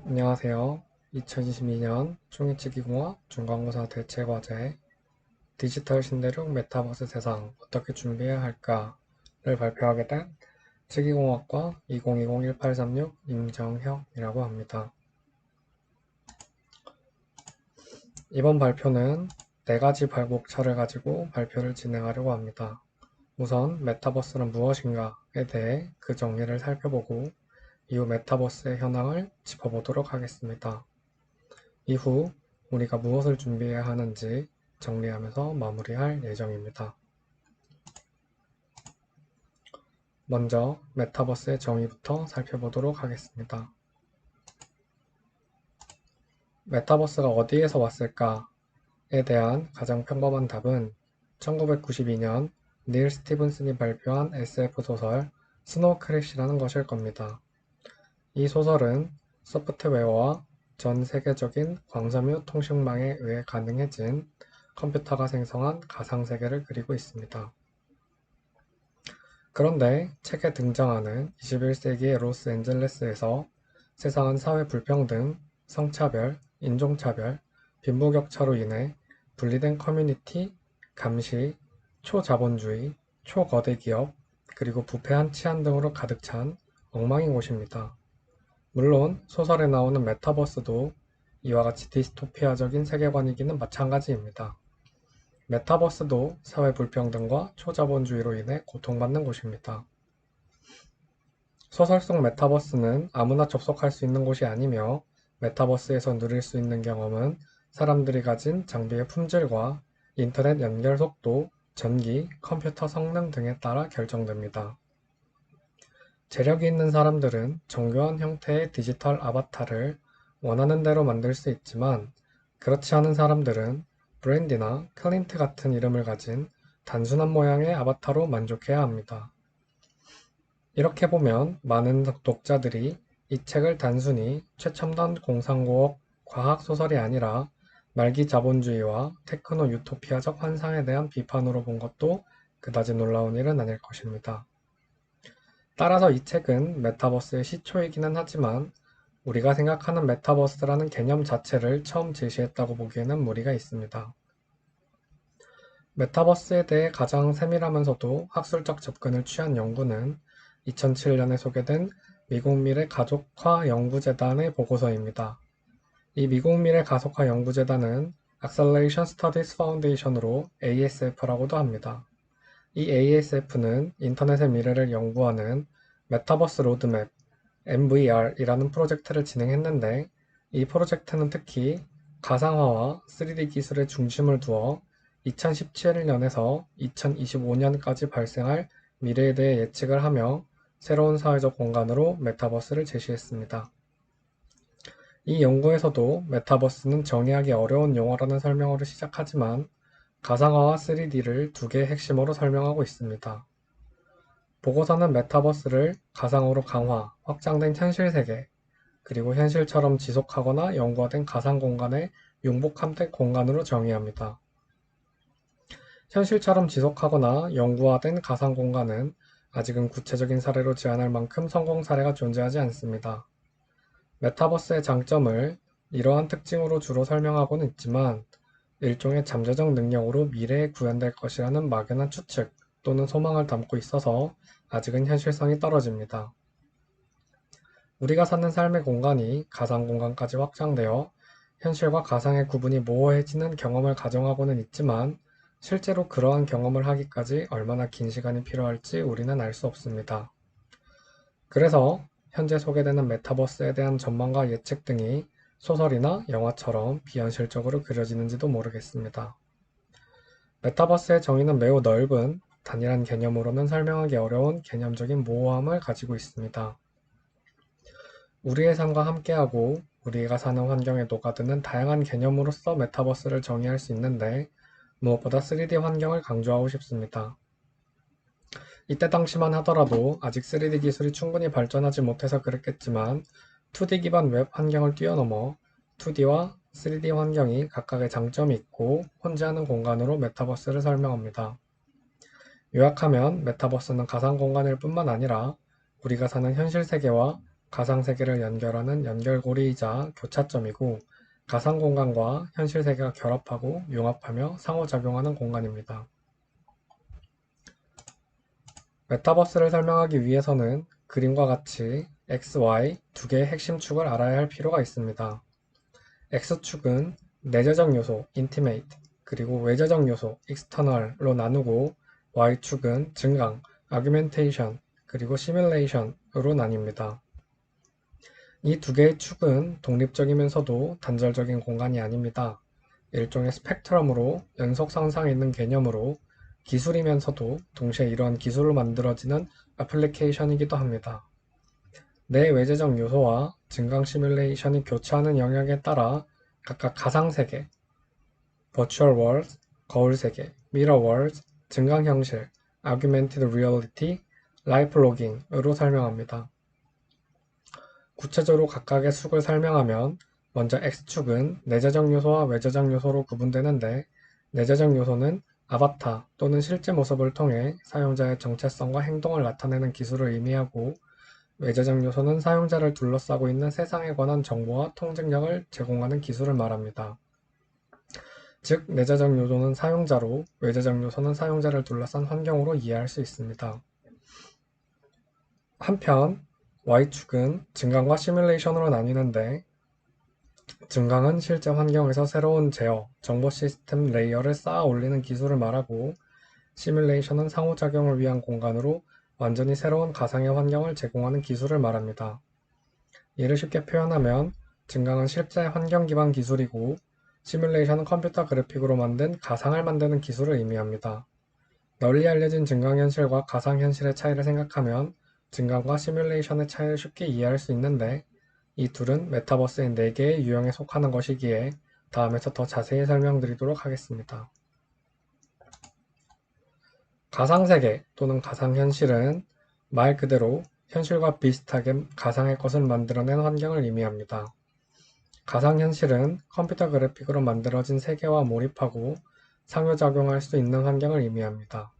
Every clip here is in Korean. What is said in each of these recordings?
안녕하세요. 2022년 총익치기공학 중간고사 대체과제 디지털 신대륙 메타버스 세상 어떻게 준비해야 할까를 발표하게 된 치기공학과 2020-1836 임정혁이라고 합니다. 이번 발표는 4가지 발목차를 가지고 발표를 진행하려고 합니다. 우선 메타버스는 무엇인가에 대해 그 정의를 살펴보고 이후 메타버스의 현황을 짚어보도록 하겠습니다. 이후 우리가 무엇을 준비해야 하는지 정리하면서 마무리할 예정입니다. 먼저 메타버스의 정의부터 살펴보도록 하겠습니다. 메타버스가 어디에서 왔을까에 대한 가장 평범한 답은 1992년 닐 스티븐슨이 발표한 SF 소설 스노우 크래시라는 것일 겁니다. 이 소설은 소프트웨어와 전 세계적인 광섬유 통신망에 의해 가능해진 컴퓨터가 생성한 가상세계를 그리고 있습니다. 그런데 책에 등장하는 21세기의 로스앤젤레스에서 세상은 사회 불평등, 성차별, 인종차별, 빈부격차로 인해 분리된 커뮤니티, 감시, 초자본주의, 초거대 기업, 그리고 부패한 치안 등으로 가득 찬 엉망인 곳입니다. 물론 소설에 나오는 메타버스도 이와 같이 디스토피아적인 세계관이기는 마찬가지입니다. 메타버스도 사회 불평등과 초자본주의로 인해 고통받는 곳입니다. 소설 속 메타버스는 아무나 접속할 수 있는 곳이 아니며 메타버스에서 누릴 수 있는 경험은 사람들이 가진 장비의 품질과 인터넷 연결 속도, 전기, 컴퓨터 성능 등에 따라 결정됩니다. 재력이 있는 사람들은 정교한 형태의 디지털 아바타를 원하는 대로 만들 수 있지만 그렇지 않은 사람들은 브랜디나 클린트 같은 이름을 가진 단순한 모양의 아바타로 만족해야 합니다. 이렇게 보면 많은 독자들이 이 책을 단순히 최첨단 공상과학 과학소설이 아니라 말기 자본주의와 테크노 유토피아적 환상에 대한 비판으로 본 것도 그다지 놀라운 일은 아닐 것입니다. 따라서 이 책은 메타버스의 시초이기는 하지만 우리가 생각하는 메타버스라는 개념 자체를 처음 제시했다고 보기에는 무리가 있습니다. 메타버스에 대해 가장 세밀하면서도 학술적 접근을 취한 연구는 2007년에 소개된 미국 미래 가족화 연구재단의 보고서입니다. 이 미국 미래 가족화 연구재단은 Acceleration Studies Foundation으로 ASF라고도 합니다. 이 ASF는 인터넷의 미래를 연구하는 메타버스 로드맵 MVR이라는 프로젝트를 진행했는데 이 프로젝트는 특히 가상화와 3D 기술에 중심을 두어 2017년에서 2025년까지 발생할 미래에 대해 예측을 하며 새로운 사회적 공간으로 메타버스를 제시했습니다. 이 연구에서도 메타버스는 정의하기 어려운 용어라는 설명으로 시작하지만 가상화와 3D를 두 개의 핵심으로 설명하고 있습니다. 보고서는 메타버스를 가상으로 강화, 확장된 현실세계, 그리고 현실처럼 지속하거나 연구화된 가상공간의 융복합된 공간으로 정의합니다. 현실처럼 지속하거나 연구화된 가상공간은 아직은 구체적인 사례로 제안할 만큼 성공 사례가 존재하지 않습니다. 메타버스의 장점을 이러한 특징으로 주로 설명하고는 있지만 일종의 잠재적 능력으로 미래에 구현될 것이라는 막연한 추측 또는 소망을 담고 있어서 아직은 현실성이 떨어집니다. 우리가 사는 삶의 공간이 가상 공간까지 확장되어 현실과 가상의 구분이 모호해지는 경험을 가정하고는 있지만 실제로 그러한 경험을 하기까지 얼마나 긴 시간이 필요할지 우리는 알 수 없습니다. 그래서 현재 소개되는 메타버스에 대한 전망과 예측 등이 소설이나 영화처럼 비현실적으로 그려지는지도 모르겠습니다. 메타버스의 정의는 매우 넓은 단일한 개념으로는 설명하기 어려운 개념적인 모호함을 가지고 있습니다. 우리의 삶과 함께하고 우리가 사는 환경에 녹아드는 다양한 개념으로서 메타버스를 정의할 수 있는데 무엇보다 3D 환경을 강조하고 싶습니다. 이때 당시만 하더라도 아직 3D 기술이 충분히 발전하지 못해서 그랬겠지만 2D 기반 웹 환경을 뛰어넘어 2D와 3D 환경이 각각의 장점이 있고 혼재하는 공간으로 메타버스를 설명합니다. 요약하면 메타버스는 가상 공간일 뿐만 아니라 우리가 사는 현실 세계와 가상세계를 연결하는 연결고리이자 교차점이고 가상공간과 현실세계가 결합하고 융합하며 상호작용하는 공간입니다. 메타버스를 설명하기 위해서는 그림과 같이 X, Y 두 개의 핵심 축을 알아야 할 필요가 있습니다. X축은 내재적 요소, intimate, 그리고 외재적 요소, external로 나누고 Y축은 증강, argumentation, 그리고 simulation으로 나뉩니다. 이 두 개의 축은 독립적이면서도 단절적인 공간이 아닙니다. 일종의 스펙트럼으로 연속 상상에 있는 개념으로 기술이면서도 동시에 이러한 기술로 만들어지는 애플리케이션이기도 합니다. 내외재적 요소와 증강 시뮬레이션이 교차하는 영역에 따라 각각 가상세계, Virtual World, 거울세계, Mirror World, 증강현실, Augmented Reality, Life Logging으로 설명합니다. 구체적으로 각각의 축을 설명하면 먼저 X축은 내재적 요소와 외재적 요소로 구분되는데 내재적 요소는 아바타 또는 실제 모습을 통해 사용자의 정체성과 행동을 나타내는 기술을 의미하고 외재적 요소는 사용자를 둘러싸고 있는 세상에 관한 정보와 통증력을 제공하는 기술을 말합니다. 즉, 내재적 요소는 사용자로, 외재적 요소는 사용자를 둘러싼 환경으로 이해할 수 있습니다. 한편, Y축은 증강과 시뮬레이션으로 나뉘는데 증강은 실제 환경에서 새로운 제어, 정보 시스템 레이어를 쌓아 올리는 기술을 말하고 시뮬레이션은 상호작용을 위한 공간으로 완전히 새로운 가상의 환경을 제공하는 기술을 말합니다. 이를 쉽게 표현하면 증강은 실제 환경 기반 기술이고 시뮬레이션은 컴퓨터 그래픽으로 만든 가상을 만드는 기술을 의미합니다. 널리 알려진 증강현실과 가상현실의 차이를 생각하면 증강과 시뮬레이션의 차이를 쉽게 이해할 수 있는데 이 둘은 메타버스의 4개의 유형에 속하는 것이기에 다음에서 더 자세히 설명드리도록 하겠습니다. 가상세계 또는 가상현실은 말 그대로 현실과 비슷하게 가상의 것을 만들어낸 환경을 의미합니다. 가상현실은 컴퓨터 그래픽으로 만들어진 세계와 몰입하고 상호작용할 수 있는 환경을 의미합니다.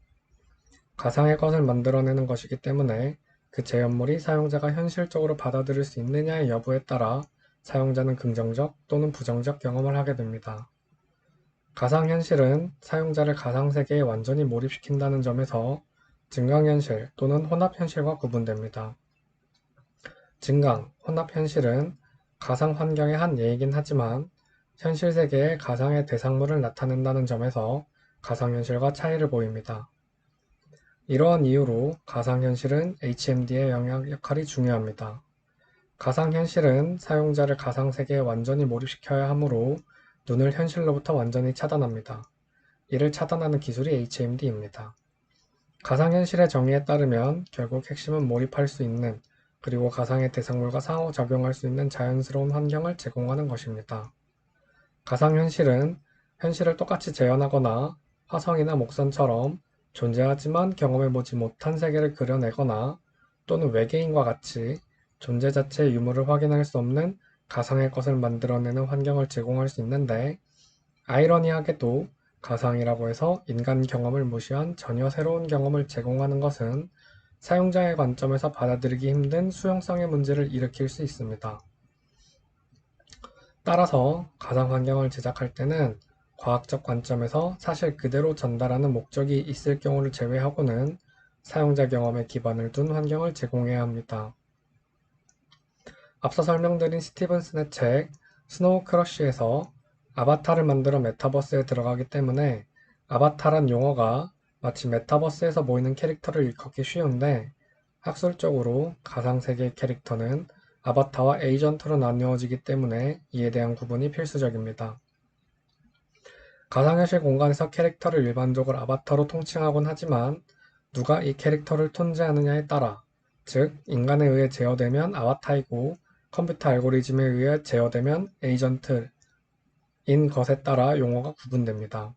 가상의 것을 만들어내는 것이기 때문에 그 제현물이 사용자가 현실적으로 받아들일 수 있느냐의 여부에 따라 사용자는 긍정적 또는 부정적 경험을 하게 됩니다. 가상현실은 사용자를 가상세계에 완전히 몰입시킨다는 점에서 증강현실 또는 혼합현실과 구분됩니다. 증강, 혼합현실은 가상환경의 한 예이긴 하지만 현실세계에 가상의 대상물을 나타낸다는 점에서 가상현실과 차이를 보입니다. 이러한 이유로 가상현실은 HMD의 영향 역할이 중요합니다. 가상현실은 사용자를 가상세계에 완전히 몰입시켜야 하므로 눈을 현실로부터 완전히 차단합니다. 이를 차단하는 기술이 HMD입니다. 가상현실의 정의에 따르면 결국 핵심은 몰입할 수 있는 그리고 가상의 대상물과 상호작용할 수 있는 자연스러운 환경을 제공하는 것입니다. 가상현실은 현실을 똑같이 재현하거나 화성이나 목선처럼 존재하지만 경험해보지 못한 세계를 그려내거나 또는 외계인과 같이 존재 자체의 유무를 확인할 수 없는 가상의 것을 만들어내는 환경을 제공할 수 있는데 아이러니하게도 가상이라고 해서 인간 경험을 무시한 전혀 새로운 경험을 제공하는 것은 사용자의 관점에서 받아들이기 힘든 수용성의 문제를 일으킬 수 있습니다. 따라서 가상 환경을 제작할 때는 과학적 관점에서 사실 그대로 전달하는 목적이 있을 경우를 제외하고는 사용자 경험에 기반을 둔 환경을 제공해야 합니다. 앞서 설명드린 스티븐슨의 책 스노우 크러쉬에서 아바타를 만들어 메타버스에 들어가기 때문에 아바타란 용어가 마치 메타버스에서 보이는 캐릭터를 일컫기 쉬운데 학술적으로 가상세계의 캐릭터는 아바타와 에이전트로 나누어지기 때문에 이에 대한 구분이 필수적입니다. 가상현실 공간에서 캐릭터를 일반적으로 아바타로 통칭하곤 하지만 누가 이 캐릭터를 통제하느냐에 따라 즉 인간에 의해 제어되면 아바타이고 컴퓨터 알고리즘에 의해 제어되면 에이전트인 것에 따라 용어가 구분됩니다.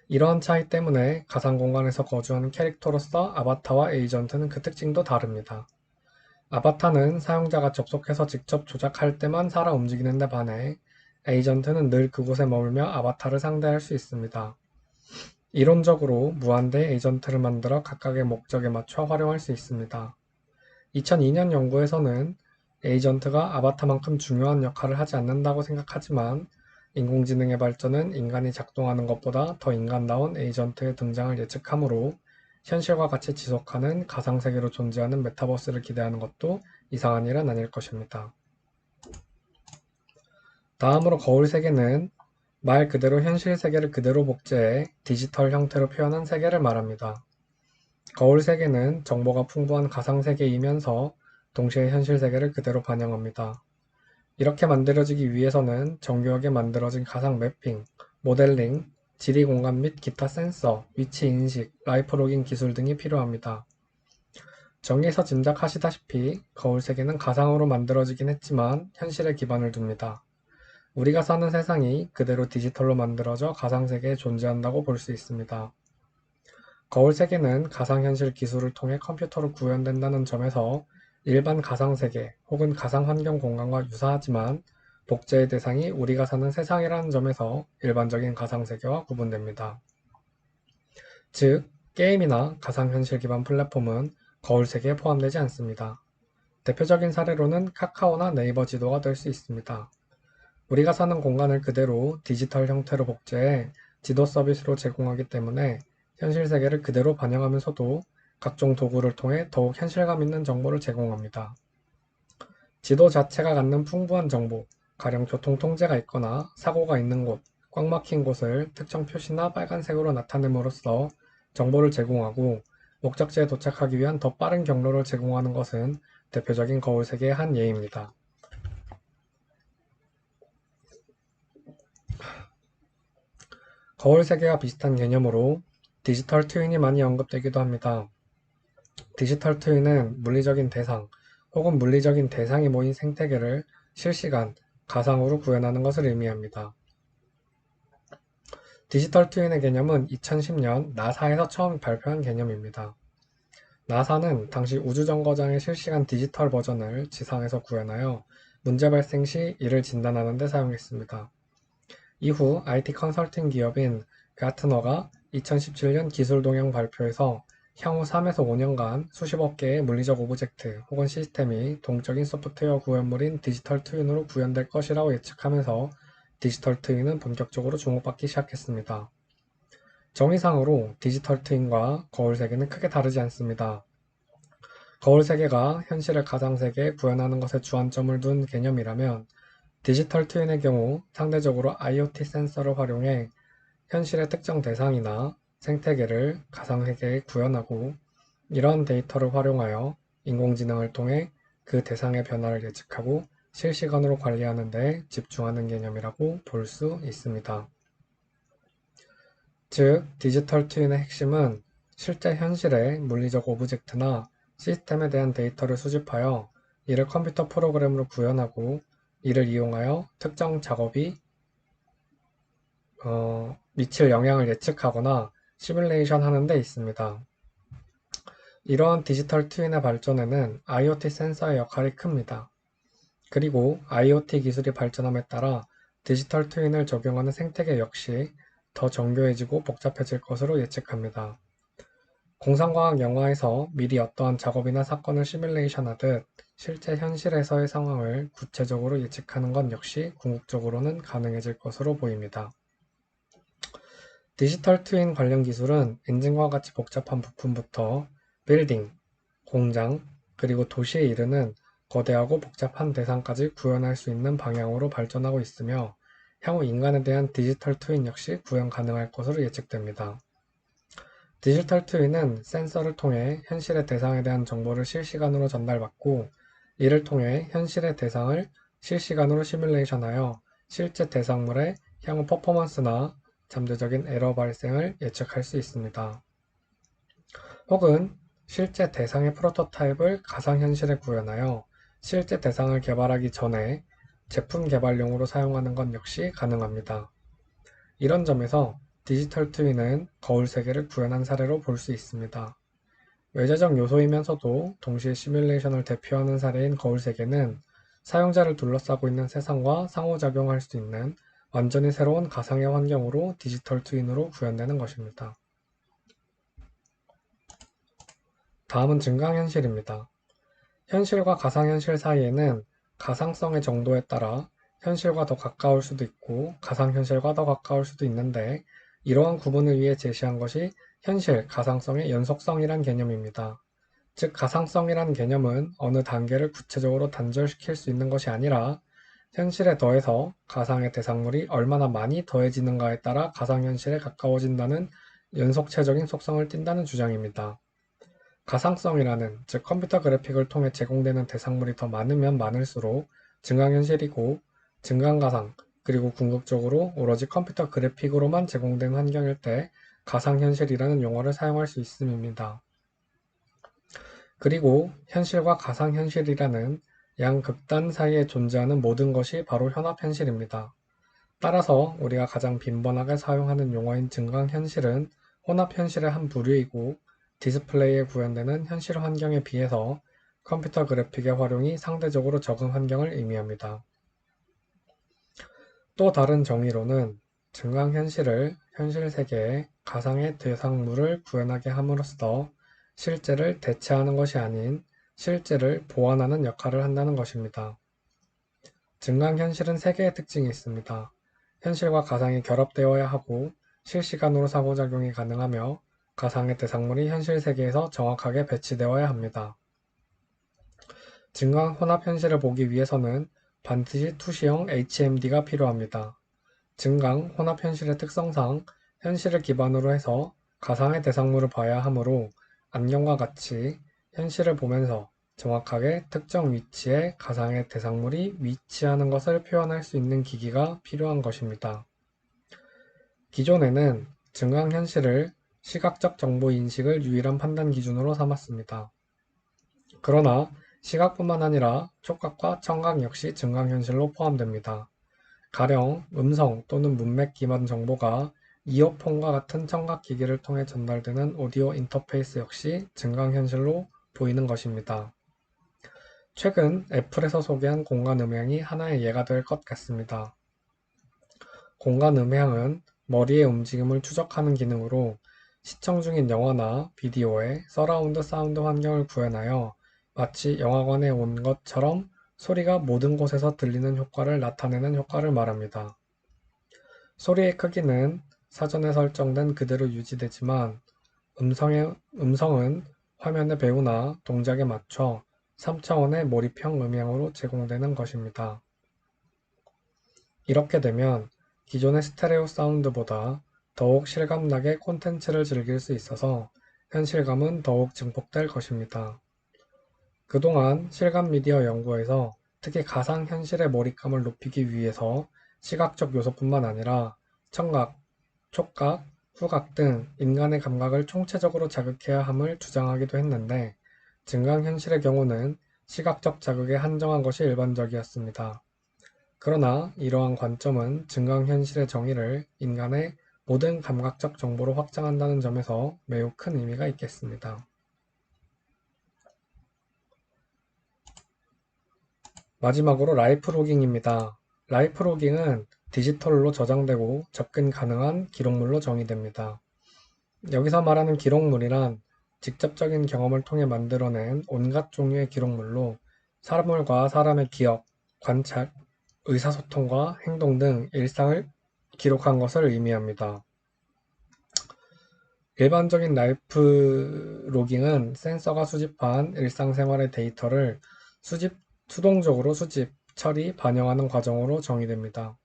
이러한 차이 때문에 가상 공간에서 거주하는 캐릭터로서 아바타와 에이전트는 그 특징도 다릅니다. 아바타는 사용자가 접속해서 직접 조작할 때만 살아 움직이는 데 반해 에이전트는 늘 그곳에 머물며 아바타를 상대할 수 있습니다. 이론적으로 무한대의 에이전트를 만들어 각각의 목적에 맞춰 활용할 수 있습니다. 2002년 연구에서는 에이전트가 아바타만큼 중요한 역할을 하지 않는다고 생각하지만 인공지능의 발전은 인간이 작동하는 것보다 더 인간다운 에이전트의 등장을 예측하므로 현실과 같이 지속하는 가상세계로 존재하는 메타버스를 기대하는 것도 이상한 일은 아닐 것입니다. 다음으로 거울세계는 말 그대로 현실 세계를 그대로 복제해 디지털 형태로 표현한 세계를 말합니다. 거울세계는 정보가 풍부한 가상세계이면서 동시에 현실 세계를 그대로 반영합니다. 이렇게 만들어지기 위해서는 정교하게 만들어진 가상 매핑, 모델링, 지리 공간 및 기타 센서, 위치 인식, 라이프 로깅 기술 등이 필요합니다. 정의에서 짐작하시다시피 거울 세계는 가상으로 만들어지긴 했지만 현실에 기반을 둡니다. 우리가 사는 세상이 그대로 디지털로 만들어져 가상세계에 존재한다고 볼 수 있습니다. 거울 세계는 가상현실 기술을 통해 컴퓨터로 구현된다는 점에서 일반 가상세계 혹은 가상환경 공간과 유사하지만 복제의 대상이 우리가 사는 세상이라는 점에서 일반적인 가상세계와 구분됩니다. 즉, 게임이나 가상현실 기반 플랫폼은 거울 세계에 포함되지 않습니다. 대표적인 사례로는 카카오나 네이버 지도가 될 수 있습니다. 우리가 사는 공간을 그대로 디지털 형태로 복제해 지도 서비스로 제공하기 때문에 현실 세계를 그대로 반영하면서도 각종 도구를 통해 더욱 현실감 있는 정보를 제공합니다. 지도 자체가 갖는 풍부한 정보, 가령 교통 통제가 있거나 사고가 있는 곳, 꽉 막힌 곳을 특정 표시나 빨간색으로 나타냄으로써 정보를 제공하고 목적지에 도착하기 위한 더 빠른 경로를 제공하는 것은 대표적인 거울 세계의 한 예입니다. 거울 세계와 비슷한 개념으로 디지털 트윈이 많이 언급되기도 합니다. 디지털 트윈은 물리적인 대상 혹은 물리적인 대상이 모인 생태계를 실시간, 가상으로 구현하는 것을 의미합니다. 디지털 트윈의 개념은 2010년 나사에서 처음 발표한 개념입니다. 나사는 당시 우주정거장의 실시간 디지털 버전을 지상에서 구현하여 문제 발생 시 이를 진단하는 데 사용했습니다. 이후 IT 컨설팅 기업인 가트너가 2017년 기술 동향 발표에서 향후 3에서 5년간 수십억 개의 물리적 오브젝트 혹은 시스템이 동적인 소프트웨어 구현물인 디지털 트윈으로 구현될 것이라고 예측하면서 디지털 트윈은 본격적으로 주목받기 시작했습니다. 정의상으로 디지털 트윈과 거울 세계는 크게 다르지 않습니다. 거울 세계가 현실을 가상세계에 구현하는 것에 주안점을 둔 개념이라면 디지털 트윈의 경우 상대적으로 IoT 센서를 활용해 현실의 특정 대상이나 생태계를 가상세계에 구현하고 이러한 데이터를 활용하여 인공지능을 통해 그 대상의 변화를 예측하고 실시간으로 관리하는 데 집중하는 개념이라고 볼 수 있습니다. 즉, 디지털 트윈의 핵심은 실제 현실의 물리적 오브젝트나 시스템에 대한 데이터를 수집하여 이를 컴퓨터 프로그램으로 구현하고 이를 이용하여 특정 작업이 미칠 영향을 예측하거나 시뮬레이션 하는 데 있습니다. 이러한 디지털 트윈의 발전에는 IoT 센서의 역할이 큽니다. 그리고 IoT 기술이 발전함에 따라 디지털 트윈을 적용하는 생태계 역시 더 정교해지고 복잡해질 것으로 예측합니다. 공상과학 영화에서 미리 어떠한 작업이나 사건을 시뮬레이션하듯 실제 현실에서의 상황을 구체적으로 예측하는 것 역시 궁극적으로는 가능해질 것으로 보입니다. 디지털 트윈 관련 기술은 엔진과 같이 복잡한 부품부터 빌딩, 공장, 그리고 도시에 이르는 거대하고 복잡한 대상까지 구현할 수 있는 방향으로 발전하고 있으며 향후 인간에 대한 디지털 트윈 역시 구현 가능할 것으로 예측됩니다. 디지털 트윈은 센서를 통해 현실의 대상에 대한 정보를 실시간으로 전달받고 이를 통해 현실의 대상을 실시간으로 시뮬레이션하여 실제 대상물의 향후 퍼포먼스나 잠재적인 에러 발생을 예측할 수 있습니다. 혹은 실제 대상의 프로토타입을 가상현실에 구현하여 실제 대상을 개발하기 전에 제품 개발용으로 사용하는 것 역시 가능합니다. 이런 점에서 디지털 트윈은 거울 세계를 구현한 사례로 볼 수 있습니다. 외재적 요소이면서도 동시에 시뮬레이션을 대표하는 사례인 거울 세계는 사용자를 둘러싸고 있는 세상과 상호작용할 수 있는 완전히 새로운 가상의 환경으로 디지털 트윈으로 구현되는 것입니다. 다음은 증강현실입니다. 현실과 가상현실 사이에는 가상성의 정도에 따라 현실과 더 가까울 수도 있고 가상현실과 더 가까울 수도 있는데 이러한 구분을 위해 제시한 것이 현실, 가상성의 연속성이란 개념입니다. 즉, 가상성이란 개념은 어느 단계를 구체적으로 단절시킬 수 있는 것이 아니라 현실에 더해서 가상의 대상물이 얼마나 많이 더해지는가에 따라 가상현실에 가까워진다는 연속체적인 속성을 띈다는 주장입니다. 가상성이라는, 즉 컴퓨터 그래픽을 통해 제공되는 대상물이 더 많으면 많을수록 증강현실이고, 증강가상, 그리고 궁극적으로 오로지 컴퓨터 그래픽으로만 제공된 환경일 때 가상현실이라는 용어를 사용할 수 있음입니다. 그리고 현실과 가상현실이라는 양극단 사이에 존재하는 모든 것이 바로 혼합현실입니다. 따라서 우리가 가장 빈번하게 사용하는 용어인 증강현실은 혼합현실의 한 부류이고 디스플레이에 구현되는 현실 환경에 비해서 컴퓨터 그래픽의 활용이 상대적으로 적은 환경을 의미합니다. 또 다른 정의로는 증강현실을 현실 세계에 가상의 대상물을 구현하게 함으로써 실제를 대체하는 것이 아닌 실제를 보완하는 역할을 한다는 것입니다. 증강현실은 세 개의 특징이 있습니다. 현실과 가상이 결합되어야 하고 실시간으로 상호작용이 가능하며 가상의 대상물이 현실 세계에서 정확하게 배치되어야 합니다. 증강 혼합 현실을 보기 위해서는 반드시 투시형 HMD가 필요합니다. 증강 혼합 현실의 특성상 현실을 기반으로 해서 가상의 대상물을 봐야 하므로 안경과 같이 현실을 보면서 정확하게 특정 위치에 가상의 대상물이 위치하는 것을 표현할 수 있는 기기가 필요한 것입니다. 기존에는 증강현실을 시각적 정보 인식을 유일한 판단 기준으로 삼았습니다. 그러나 시각뿐만 아니라 촉각과 청각 역시 증강현실로 포함됩니다. 가령 음성 또는 문맥 기반 정보가 이어폰과 같은 청각기기를 통해 전달되는 오디오 인터페이스 역시 증강현실로 보이는 것입니다. 최근 애플에서 소개한 공간음향이 하나의 예가 될 것 같습니다. 공간음향은 머리의 움직임을 추적하는 기능으로 시청 중인 영화나 비디오의 서라운드 사운드 환경을 구현하여 마치 영화관에 온 것처럼 소리가 모든 곳에서 들리는 효과를 나타내는 효과를 말합니다. 소리의 크기는 사전에 설정된 그대로 유지되지만 음성은 화면의 배우나 동작에 맞춰 3차원의 몰입형 음향으로 제공되는 것입니다. 이렇게 되면 기존의 스테레오 사운드보다 더욱 실감나게 콘텐츠를 즐길 수 있어서 현실감은 더욱 증폭될 것입니다. 그동안 실감 미디어 연구에서 특히 가상현실의 몰입감을 높이기 위해서 시각적 요소뿐만 아니라 청각, 촉각, 후각 등 인간의 감각을 총체적으로 자극해야 함을 주장하기도 했는데 증강현실의 경우는 시각적 자극에 한정한 것이 일반적이었습니다. 그러나 이러한 관점은 증강현실의 정의를 인간의 모든 감각적 정보로 확장한다는 점에서 매우 큰 의미가 있겠습니다. 마지막으로 라이프 로깅입니다. 라이프 로깅은 디지털로 저장되고 접근 가능한 기록물로 정의됩니다. 여기서 말하는 기록물이란 직접적인 경험을 통해 만들어낸 온갖 종류의 기록물로 사물과 사람의 기억, 관찰, 의사소통과 행동 등 일상을 기록한 것을 의미합니다. 일반적인 라이프 로깅은 센서가 수집한 일상생활의 데이터를 수동적으로 수집, 처리, 반영하는 과정으로 정의됩니다.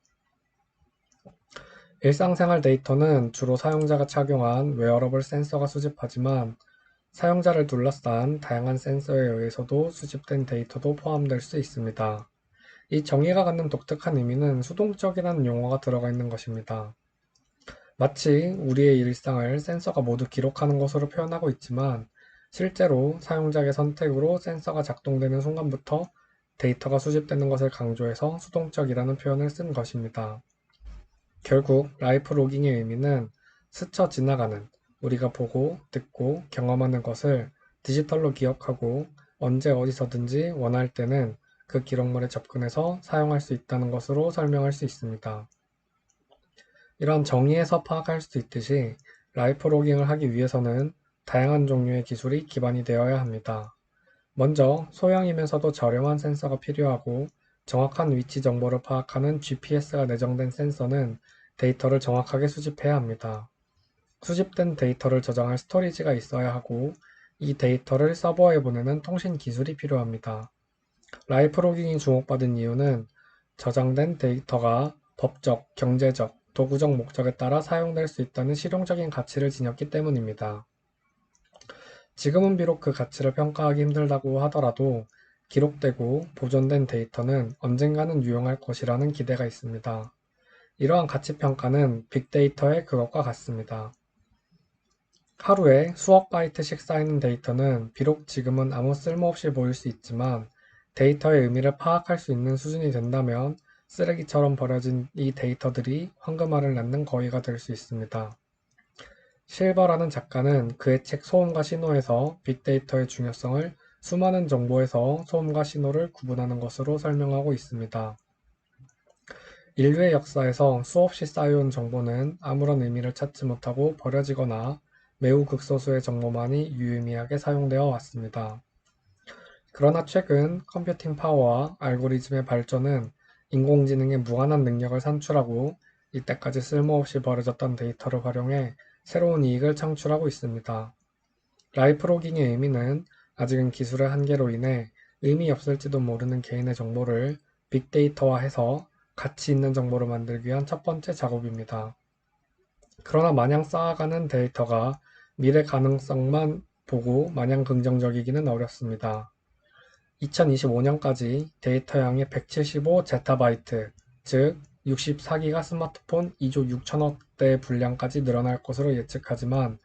일상생활 데이터는 주로 사용자가 착용한 웨어러블 센서가 수집하지만 사용자를 둘러싼 다양한 센서에 의해서도 수집된 데이터도 포함될 수 있습니다. 이 정의가 갖는 독특한 의미는 수동적이라는 용어가 들어가 있는 것입니다. 마치 우리의 일상을 센서가 모두 기록하는 것으로 표현하고 있지만 실제로 사용자의 선택으로 센서가 작동되는 순간부터 데이터가 수집되는 것을 강조해서 수동적이라는 표현을 쓴 것입니다. 결국 라이프 로깅의 의미는 스쳐 지나가는 우리가 보고 듣고 경험하는 것을 디지털로 기억하고 언제 어디서든지 원할 때는 그 기록물에 접근해서 사용할 수 있다는 것으로 설명할 수 있습니다. 이런 정의에서 파악할 수 있듯이 라이프 로깅을 하기 위해서는 다양한 종류의 기술이 기반이 되어야 합니다. 먼저 소형이면서도 저렴한 센서가 필요하고 정확한 위치 정보를 파악하는 GPS가 내정된 센서는 데이터를 정확하게 수집해야 합니다. 수집된 데이터를 저장할 스토리지가 있어야 하고 이 데이터를 서버에 보내는 통신 기술이 필요합니다. 라이프로깅이 주목받은 이유는 저장된 데이터가 법적, 경제적, 도구적 목적에 따라 사용될 수 있다는 실용적인 가치를 지녔기 때문입니다. 지금은 비록 그 가치를 평가하기 힘들다고 하더라도 기록되고 보존된 데이터는 언젠가는 유용할 것이라는 기대가 있습니다. 이러한 가치 평가는 빅데이터의 그것과 같습니다. 하루에 수억 바이트씩 쌓이는 데이터는 비록 지금은 아무 쓸모없이 보일 수 있지만 데이터의 의미를 파악할 수 있는 수준이 된다면 쓰레기처럼 버려진 이 데이터들이 황금알을 낳는 거위가 될 수 있습니다. 실버라는 작가는 그의 책 소음과 신호에서 빅데이터의 중요성을 수많은 정보에서 소음과 신호를 구분하는 것으로 설명하고 있습니다. 인류의 역사에서 수없이 쌓여온 정보는 아무런 의미를 찾지 못하고 버려지거나 매우 극소수의 정보만이 유의미하게 사용되어 왔습니다. 그러나 최근 컴퓨팅 파워와 알고리즘의 발전은 인공지능의 무한한 능력을 산출하고 이때까지 쓸모없이 버려졌던 데이터를 활용해 새로운 이익을 창출하고 있습니다. 라이프로깅의 의미는 아직은 기술의 한계로 인해 의미 없을지도 모르는 개인의 정보를 빅데이터화해서 가치 있는 정보로 만들기 위한 첫 번째 작업입니다. 그러나 마냥 쌓아가는 데이터가 미래 가능성만 보고 마냥 긍정적이기는 어렵습니다. 2025년까지 데이터 양이 175 제타바이트, 즉 64기가 스마트폰 2조 6천억 대 분량까지 늘어날 것으로 예측하지만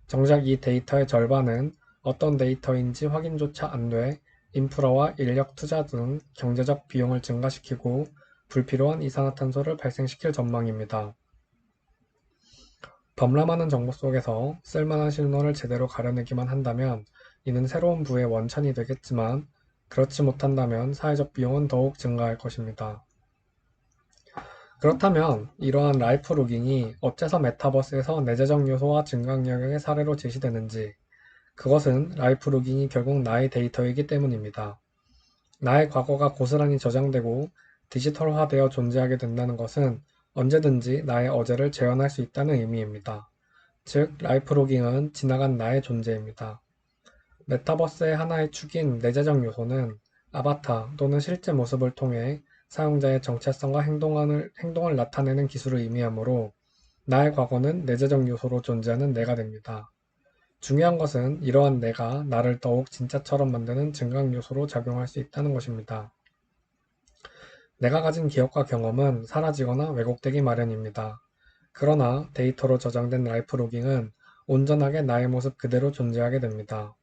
정작 이 데이터의 절반은 어떤 데이터인지 확인조차 안 돼 인프라와 인력 투자 등 경제적 비용을 증가시키고 불필요한 이산화탄소를 발생시킬 전망입니다. 범람하는 정보 속에서 쓸만한 신호를 제대로 가려내기만 한다면 이는 새로운 부의 원천이 되겠지만 그렇지 못한다면 사회적 비용은 더욱 증가할 것입니다. 그렇다면 이러한 라이프 로깅이 어째서 메타버스에서 내재적 요소와 증강 영역의 사례로 제시되는지, 그것은 라이프 로깅이 결국 나의 데이터이기 때문입니다. 나의 과거가 고스란히 저장되고 디지털화되어 존재하게 된다는 것은 언제든지 나의 어제를 재현할 수 있다는 의미입니다. 즉, 라이프 로깅은 지나간 나의 존재입니다. 메타버스의 하나의 축인 내재적 요소는 아바타 또는 실제 모습을 통해 사용자의 정체성과 행동을 나타내는 기술을 의미하므로 나의 과거는 내재적 요소로 존재하는 내가 됩니다. 중요한 것은 이러한 내가 나를 더욱 진짜처럼 만드는 증강 요소로 작용할 수 있다는 것입니다. 내가 가진 기억과 경험은 사라지거나 왜곡되기 마련입니다. 그러나 데이터로 저장된 라이프 로깅은 온전하게 나의 모습 그대로 존재하게 됩니다.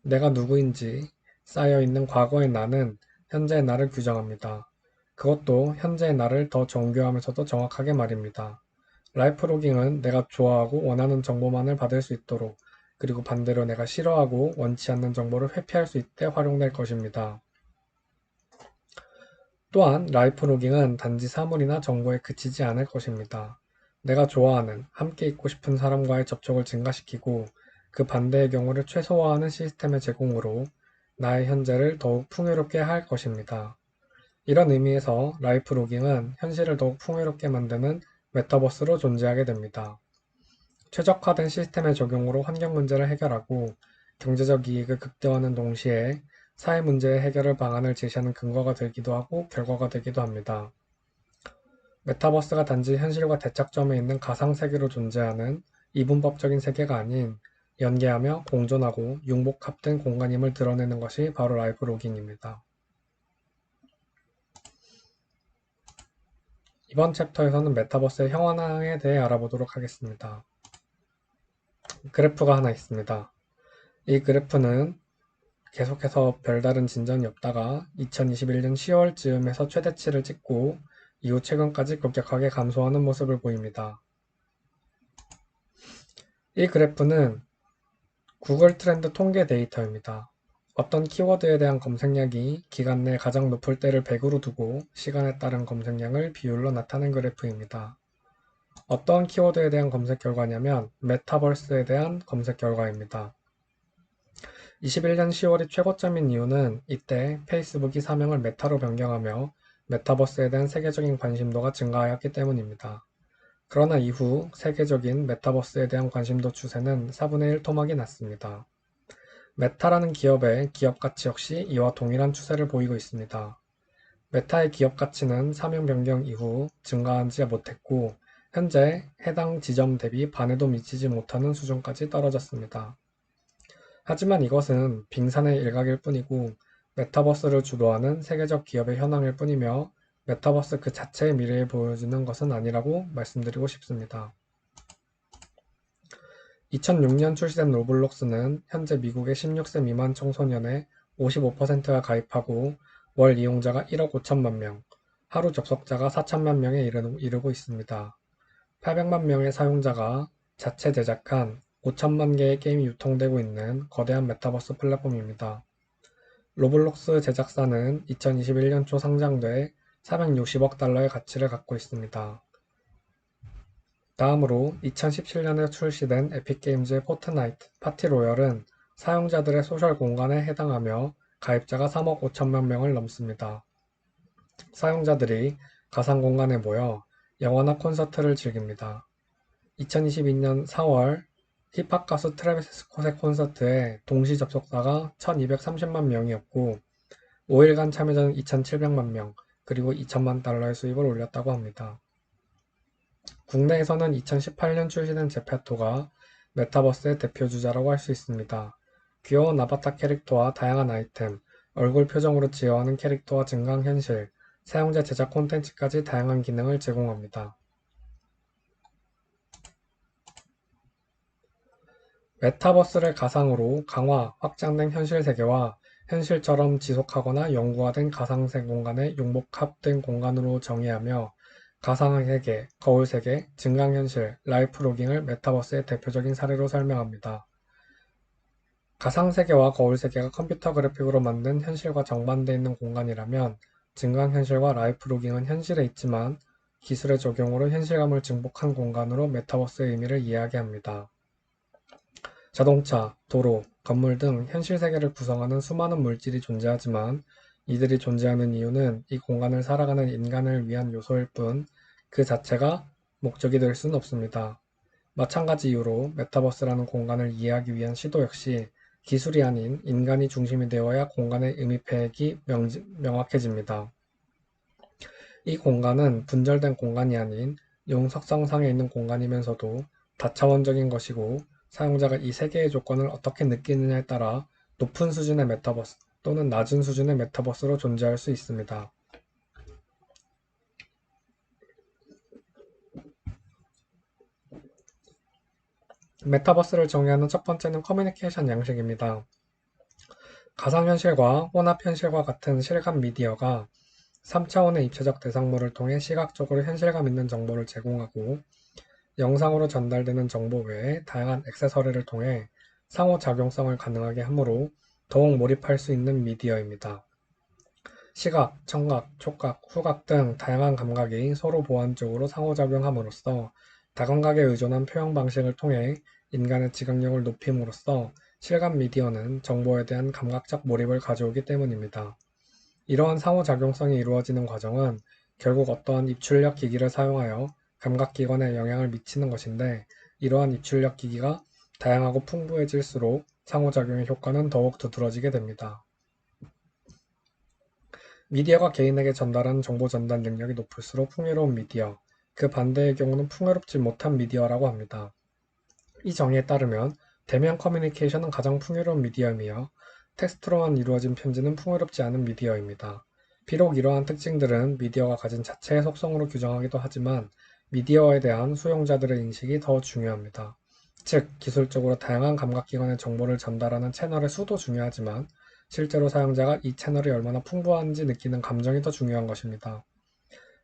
내가 누구인지 쌓여있는 과거의 나는 현재의 나를 규정합니다. 그것도 현재의 나를 더 정교하면서도 정확하게 말입니다. 라이프 로깅은 내가 좋아하고 원하는 정보만을 받을 수 있도록, 그리고 반대로 내가 싫어하고 원치 않는 정보를 회피할 수 있게 활용될 것입니다. 또한 라이프 로깅은 단지 사물이나 정보에 그치지 않을 것입니다. 내가 좋아하는, 함께 있고 싶은 사람과의 접촉을 증가시키고 그 반대의 경우를 최소화하는 시스템의 제공으로 나의 현재를 더욱 풍요롭게 할 것입니다. 이런 의미에서 라이프 로깅은 현실을 더욱 풍요롭게 만드는 메타버스로 존재하게 됩니다. 최적화된 시스템의 적용으로 환경 문제를 해결하고 경제적 이익을 극대화하는 동시에 사회 문제의 해결을 방안을 제시하는 근거가 되기도 하고 결과가 되기도 합니다. 메타버스가 단지 현실과 대척점에 있는 가상세계로 존재하는 이분법적인 세계가 아닌 연계하며 공존하고 융복합된 공간임을 드러내는 것이 바로 라이프 로깅입니다. 이번 챕터에서는 메타버스의 형황에 대해 알아보도록 하겠습니다. 그래프가 하나 있습니다. 이 그래프는 계속해서 별다른 진전이 없다가 2021년 10월쯤에서 최대치를 찍고 이후 최근까지 급격하게 감소하는 모습을 보입니다. 이 그래프는 구글 트렌드 통계 데이터입니다. 어떤 키워드에 대한 검색량이 기간 내 가장 높을 때를 100으로 두고 시간에 따른 검색량을 비율로 나타낸 그래프입니다. 어떤 키워드에 대한 검색 결과냐면 메타버스에 대한 검색 결과입니다. 21년 10월이 최고점인 이유는 이때 페이스북이 사명을 메타로 변경하며 메타버스에 대한 세계적인 관심도가 증가하였기 때문입니다. 그러나 이후 세계적인 메타버스에 대한 관심도 추세는 4분의 1 토막이 났습니다. 메타라는 기업의 기업 가치 역시 이와 동일한 추세를 보이고 있습니다. 메타의 기업 가치는 사명 변경 이후 증가하지 못했고 현재 해당 지점 대비 반에도 미치지 못하는 수준까지 떨어졌습니다. 하지만 이것은 빙산의 일각일 뿐이고 메타버스를 주도하는 세계적 기업의 현황일 뿐이며 메타버스 그 자체의 미래를 보여주는 것은 아니라고 말씀드리고 싶습니다. 2006년 출시된 로블록스는 현재 미국의 16세 미만 청소년의 55%가 가입하고 월 이용자가 1억 5천만 명, 하루 접속자가 4천만 명에 이르고 있습니다. 800만 명의 사용자가 자체 제작한 5천만 개의 게임이 유통되고 있는 거대한 메타버스 플랫폼입니다. 로블록스 제작사는 2021년 초 상장돼 460억 달러의 가치를 갖고 있습니다. 다음으로 2017년에 출시된 에픽게임즈의 포트나이트 파티 로열은 사용자들의 소셜 공간에 해당하며 가입자가 3억 5천만 명을 넘습니다. 사용자들이 가상 공간에 모여 영화나 콘서트를 즐깁니다. 2022년 4월 힙합 가수 트래비스 스콧의 콘서트에 동시 접속자가 1230만 명이었고 5일간 참여자는 2700만 명, 그리고 2천만 달러의 수입을 올렸다고 합니다. 국내에서는 2018년 출시된 제페토가 메타버스의 대표주자라고 할 수 있습니다. 귀여운 아바타 캐릭터와 다양한 아이템, 얼굴 표정으로 지어하는 캐릭터와 증강현실, 사용자 제작 콘텐츠까지 다양한 기능을 제공합니다. 메타버스를 가상으로 강화, 확장된 현실 세계와 현실처럼 지속하거나 영구화된 가상세 공간의 융복합된 공간으로 정의하며 가상세계, 거울세계, 증강현실, 라이프로깅을 메타버스의 대표적인 사례로 설명합니다. 가상세계와 거울세계가 컴퓨터 그래픽으로 만든 현실과 정반대 있는 공간이라면 증강현실과 라이프로깅은 현실에 있지만 기술의 적용으로 현실감을 증폭한 공간으로 메타버스의 의미를 이야기합니다. 자동차, 도로, 건물 등 현실 세계를 구성하는 수많은 물질이 존재하지만 이들이 존재하는 이유는 이 공간을 살아가는 인간을 위한 요소일 뿐 그 자체가 목적이 될 수는 없습니다. 마찬가지 이유로 메타버스라는 공간을 이해하기 위한 시도 역시 기술이 아닌 인간이 중심이 되어야 공간의 의미폐획이 명확해집니다. 이 공간은 분절된 공간이 아닌 용석성상에 있는 공간이면서도 다차원적인 것이고 사용자가 이 세 개의 조건을 어떻게 느끼느냐에 따라 높은 수준의 메타버스 또는 낮은 수준의 메타버스로 존재할 수 있습니다. 메타버스를 정의하는 첫 번째는 커뮤니케이션 양식입니다. 가상현실과 혼합현실과 같은 실감 미디어가 3차원의 입체적 대상물을 통해 시각적으로 현실감 있는 정보를 제공하고 영상으로 전달되는 정보 외에 다양한 액세서리를 통해 상호작용성을 가능하게 하므로 더욱 몰입할 수 있는 미디어입니다. 시각, 청각, 촉각, 후각 등 다양한 감각이 서로 보완적으로 상호작용함으로써 다감각에 의존한 표현 방식을 통해 인간의 지각력을 높임으로써 실감 미디어는 정보에 대한 감각적 몰입을 가져오기 때문입니다. 이러한 상호작용성이 이루어지는 과정은 결국 어떠한 입출력 기기를 사용하여 감각기관에 영향을 미치는 것인데 이러한 입출력 기기가 다양하고 풍부해질수록 상호작용의 효과는 더욱 두드러지게 됩니다. 미디어가 개인에게 전달하는 정보 전달 능력이 높을수록 풍요로운 미디어, 그 반대의 경우는 풍요롭지 못한 미디어라고 합니다. 이 정의에 따르면 대면 커뮤니케이션은 가장 풍요로운 미디어이며 텍스트로만 이루어진 편지는 풍요롭지 않은 미디어입니다. 비록 이러한 특징들은 미디어가 가진 자체의 속성으로 규정하기도 하지만 미디어에 대한 수용자들의 인식이 더 중요합니다. 즉, 기술적으로 다양한 감각기관의 정보를 전달하는 채널의 수도 중요하지만 실제로 사용자가 이 채널이 얼마나 풍부한지 느끼는 감정이 더 중요한 것입니다.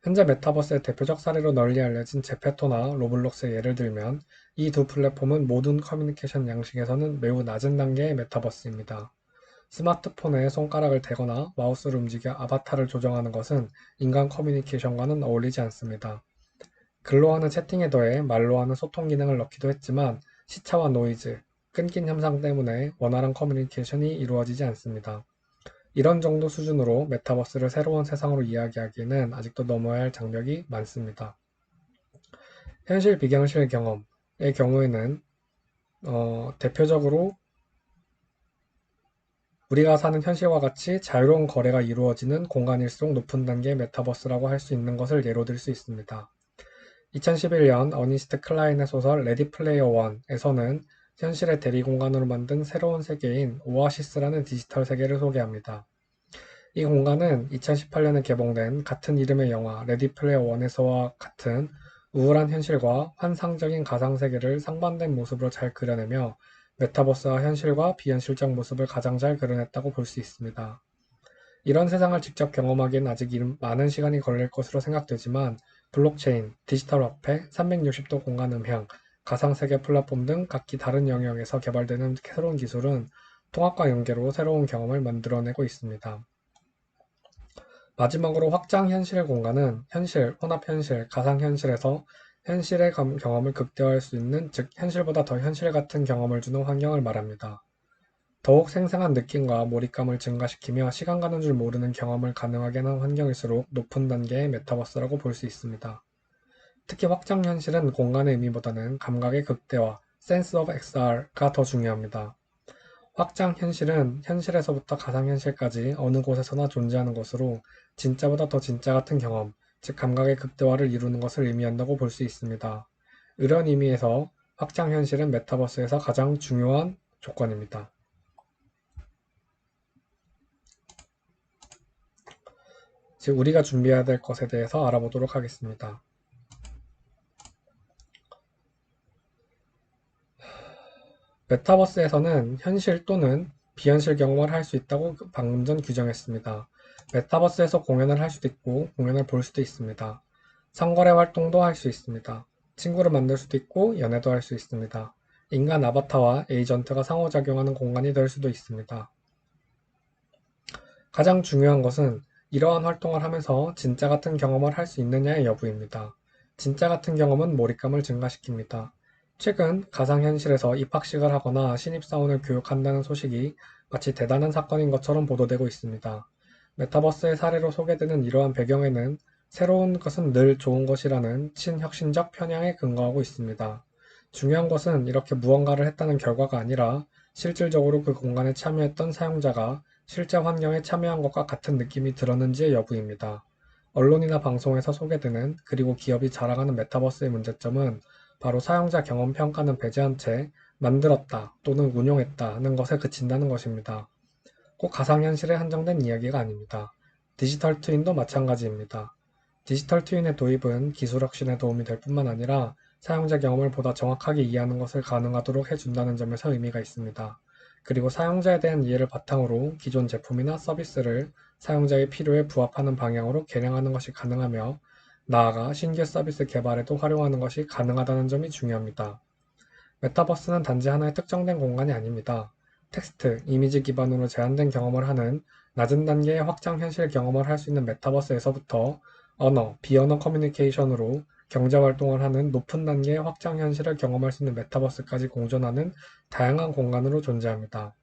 현재 메타버스의 대표적 사례로 널리 알려진 제페토나 로블록스의 예를 들면 이 두 플랫폼은 모든 커뮤니케이션 양식에서는 매우 낮은 단계의 메타버스입니다. 스마트폰에 손가락을 대거나 마우스를 움직여 아바타를 조정하는 것은 인간 커뮤니케이션과는 어울리지 않습니다. 글로 하는 채팅에 더해 말로 하는 소통 기능을 넣기도 했지만 시차와 노이즈, 끊긴 현상 때문에 원활한 커뮤니케이션이 이루어지지 않습니다. 이런 정도 수준으로 메타버스를 새로운 세상으로 이야기하기에는 아직도 넘어야 할 장벽이 많습니다. 현실 비경실 경험의 경우에는 대표적으로 우리가 사는 현실과 같이 자유로운 거래가 이루어지는 공간일수록 높은 단계의 메타버스라고 할 수 있는 것을 예로 들 수 있습니다. 2011년 어니스트 클라인의 소설 레디 플레이어 원에서는 현실의 대리공간으로 만든 새로운 세계인 오아시스라는 디지털 세계를 소개합니다. 이 공간은 2018년에 개봉된 같은 이름의 영화 레디 플레이어 원에서와 같은 우울한 현실과 환상적인 가상세계를 상반된 모습으로 잘 그려내며 메타버스와 현실과 비현실적 모습을 가장 잘 그려냈다고 볼 수 있습니다. 이런 세상을 직접 경험하기엔 아직 많은 시간이 걸릴 것으로 생각되지만 블록체인, 디지털 화폐, 360도 공간 음향, 가상세계 플랫폼 등 각기 다른 영역에서 개발되는 새로운 기술은 통합과 연계로 새로운 경험을 만들어내고 있습니다. 마지막으로 확장 현실 공간은 현실, 혼합현실, 가상현실에서 현실의 경험을 극대화할 수 있는, 즉 현실보다 더 현실 같은 경험을 주는 환경을 말합니다. 더욱 생생한 느낌과 몰입감을 증가시키며 시간 가는 줄 모르는 경험을 가능하게 하는 환경일수록 높은 단계의 메타버스라고 볼 수 있습니다. 특히 확장 현실은 공간의 의미보다는 감각의 극대화, Sense of XR가 더 중요합니다. 확장 현실은 현실에서부터 가상현실까지 어느 곳에서나 존재하는 것으로 진짜보다 더 진짜 같은 경험, 즉 감각의 극대화를 이루는 것을 의미한다고 볼 수 있습니다. 이런 의미에서 확장 현실은 메타버스에서 가장 중요한 조건입니다. 즉 우리가 준비해야 될 것에 대해서 알아보도록 하겠습니다. 메타버스에서는 현실 또는 비현실 경험을 할 수 있다고 방금 전 규정했습니다. 메타버스에서 공연을 할 수도 있고 공연을 볼 수도 있습니다. 상거래 활동도 할 수 있습니다. 친구를 만들 수도 있고 연애도 할 수 있습니다. 인간 아바타와 에이전트가 상호작용하는 공간이 될 수도 있습니다. 가장 중요한 것은 이러한 활동을 하면서 진짜 같은 경험을 할 수 있느냐의 여부입니다. 진짜 같은 경험은 몰입감을 증가시킵니다. 최근 가상현실에서 입학식을 하거나 신입사원을 교육한다는 소식이 마치 대단한 사건인 것처럼 보도되고 있습니다. 메타버스의 사례로 소개되는 이러한 배경에는 새로운 것은 늘 좋은 것이라는 친혁신적 편향에 근거하고 있습니다. 중요한 것은 이렇게 무언가를 했다는 결과가 아니라 실질적으로 그 공간에 참여했던 사용자가 실제 환경에 참여한 것과 같은 느낌이 들었는지의 여부입니다. 언론이나 방송에서 소개되는 그리고 기업이 자랑하는 메타버스의 문제점은 바로 사용자 경험 평가는 배제한 채 만들었다 또는 운용했다 하는 것에 그친다는 것입니다. 꼭 가상현실에 한정된 이야기가 아닙니다. 디지털 트윈도 마찬가지입니다. 디지털 트윈의 도입은 기술 혁신에 도움이 될 뿐만 아니라 사용자 경험을 보다 정확하게 이해하는 것을 가능하도록 해준다는 점에서 의미가 있습니다. 그리고 사용자에 대한 이해를 바탕으로 기존 제품이나 서비스를 사용자의 필요에 부합하는 방향으로 개량하는 것이 가능하며 나아가 신규 서비스 개발에도 활용하는 것이 가능하다는 점이 중요합니다. 메타버스는 단지 하나의 특정된 공간이 아닙니다. 텍스트, 이미지 기반으로 제한된 경험을 하는 낮은 단계의 확장 현실 경험을 할 수 있는 메타버스에서부터 언어, 비언어 커뮤니케이션으로 경제 활동을 하는 높은 단계의 확장 현실을 경험할 수 있는 메타버스까지 공존하는 다양한 공간으로 존재합니다.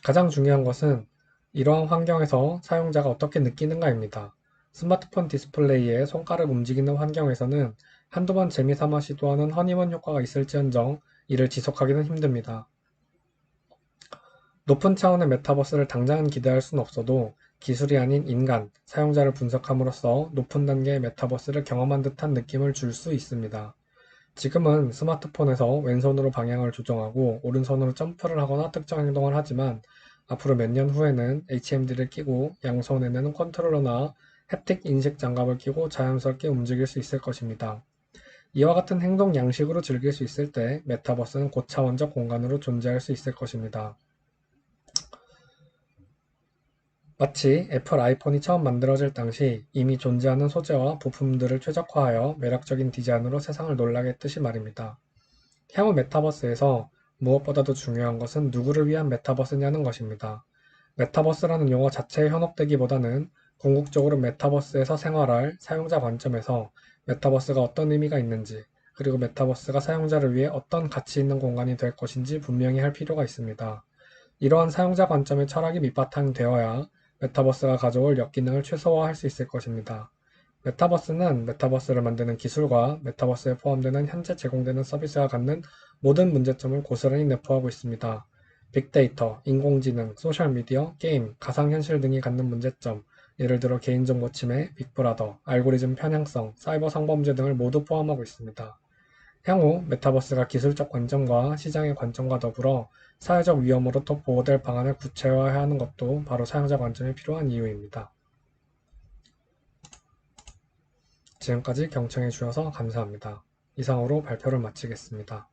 가장 중요한 것은 이러한 환경에서 사용자가 어떻게 느끼는가입니다. 스마트폰 디스플레이에 손가락 움직이는 환경에서는 한두 번 재미삼아 시도하는 허니문 효과가 있을지언정 이를 지속하기는 힘듭니다. 높은 차원의 메타버스를 당장은 기대할 수는 없어도 기술이 아닌 인간, 사용자를 분석함으로써 높은 단계의 메타버스를 경험한 듯한 느낌을 줄 수 있습니다. 지금은 스마트폰에서 왼손으로 방향을 조정하고 오른손으로 점프를 하거나 특정 행동을 하지만 앞으로 몇 년 후에는 HMD를 끼고 양손에는 컨트롤러나 햅틱 인식 장갑을 끼고 자연스럽게 움직일 수 있을 것입니다. 이와 같은 행동 양식으로 즐길 수 있을 때 메타버스는 고차원적 공간으로 존재할 수 있을 것입니다. 마치 애플 아이폰이 처음 만들어질 당시 이미 존재하는 소재와 부품들을 최적화하여 매력적인 디자인으로 세상을 놀라게 했듯이 말입니다. 향후 메타버스에서 무엇보다도 중요한 것은 누구를 위한 메타버스냐는 것입니다. 메타버스라는 용어 자체에 현혹되기보다는 궁극적으로 메타버스에서 생활할 사용자 관점에서 메타버스가 어떤 의미가 있는지, 그리고 메타버스가 사용자를 위해 어떤 가치 있는 공간이 될 것인지 분명히 할 필요가 있습니다. 이러한 사용자 관점의 철학이 밑바탕되어야 메타버스가 가져올 역기능을 최소화할 수 있을 것입니다. 메타버스는 메타버스를 만드는 기술과 메타버스에 포함되는 현재 제공되는 서비스가 갖는 모든 문제점을 고스란히 내포하고 있습니다. 빅데이터, 인공지능, 소셜미디어, 게임, 가상현실 등이 갖는 문제점, 예를 들어 개인정보 침해, 빅브라더, 알고리즘 편향성, 사이버 성범죄 등을 모두 포함하고 있습니다. 향후 메타버스가 기술적 관점과 시장의 관점과 더불어 사회적 위험으로부터 보호될 방안을 구체화해야 하는 것도 바로 사용자 관점이 필요한 이유입니다. 지금까지 경청해 주셔서 감사합니다. 이상으로 발표를 마치겠습니다.